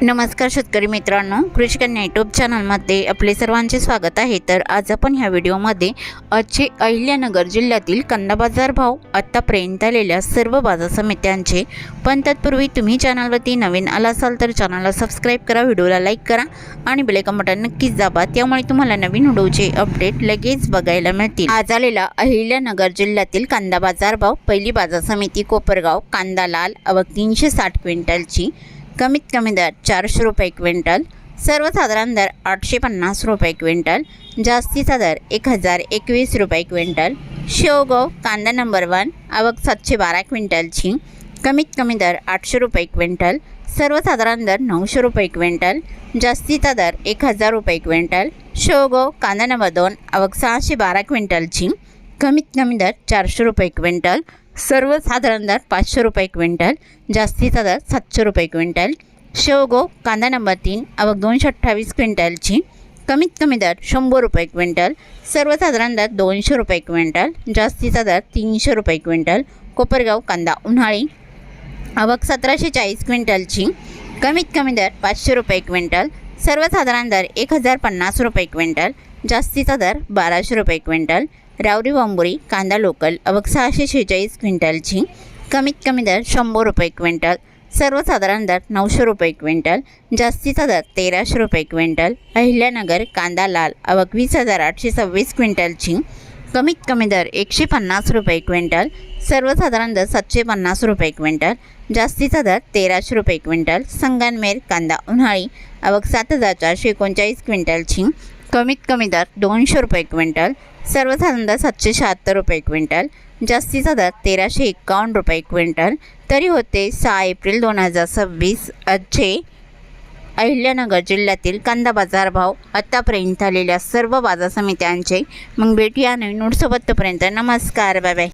नमस्कार शेतकरी मित्रांनो, कृषी कन्या यूट्यूब चॅनलमध्ये आपले सर्वांचे स्वागत आहे। तर आज आपण ह्या व्हिडिओमध्ये आजचे अहिल्यानगर जिल्ह्यातील कांदा बाजार भाव, आतापर्यंत आलेल्या सर्व बाजार समित्यांचे, पण तत्पूर्वी तुम्ही चॅनलवरती नवीन आला असाल तर चॅनलला सबस्क्राईब करा, व्हिडिओला लाईक करा आणि बेल आयकॉन बटन नक्कीच दाबा, त्यामुळे तुम्हाला नवीन व्हिडिओचे अपडेट लगेच बघायला मिळतील। आज आलेला अहिल्यानगर जिल्ह्यातील कांदा बाजार भाव, पहिली बाजार समिती कोपरगाव, कांदा लाल आवक 360 क्विंटलची, कमीत कमी दर 400 रुपये क्विंटल, सर्वसाधारण दर 850 रुपये क्विंटल, जास्तीचा दर 1021 रुपये क्विंटल। शेवगाव कांदा नंबर 1 आवक 712 क्विंटलची, कमीत कमी दर 800 रुपये क्विंटल, सर्वसाधारण दर 900 रुपये क्विंटल, जास्तीचा दर 1000 रुपये क्विंटल। शेवगाव कांदा नंबर 2 आवक 612 क्विंटलची, कमीत कमी दर 400 रुपये क्विंटल, सर्वसाधारण दर 500 रुपये क्विंटल, जास्तीचा दर 700 रुपये क्विंटल। शेवगाव कांदा नंबर 3 आवक 228 क्विंटलची, कमीत कमी दर 100 रुपये क्विंटल, सर्वसाधारण दर 200 रुपये क्विंटल, जास्तीचा दर 300 रुपये क्विंटल। कोपरगाव कांदा उन्हाळी आवक 1740 क्विंटलची, कमीत कमी दर 500 रुपये क्विंटल, सर्वसाधारण दर 1050 रुपये क्विंटल, जास्तीचा दर 1200 रुपये क्विंटल। रावरी वांबुरी कांदा लोकल आवक 646 क्विंटलची, कमीत कमी दर 100 रुपये क्विंटल, सर्वसाधारण दर 900 रुपये क्विंटल, जास्तीचा दर 1300 रुपये क्विंटल। अहिल्यानगर कांदा लाल आवक 20,826 क्विंटलची, कमीत कमी दर 150 रुपये क्विंटल, सर्वसाधारण दर 750 रुपये क्विंटल, जास्तीचा दर 1300 रुपये क्विंटल। संगमनेर कांदा उन्हाळी आवक 7,439 क्विंटलची, कमीत कमी दर 200 रुपये क्विंटल, सर्वसाधारण दर 776 रुपये क्विंटल, जास्तीचा दर 1351 रुपये क्विंटल। तरी होते 6 एप्रिल 2026 आजचे अहिल्यानगर जिल्ह्यातील कांदा बाजार भाव, आतापर्यंत आलेल्या सर्व बाजार समित्यांचे। मग भेटूया नवीन नोटसोबत, तोपर्यंत नमस्कार, बाय बाय।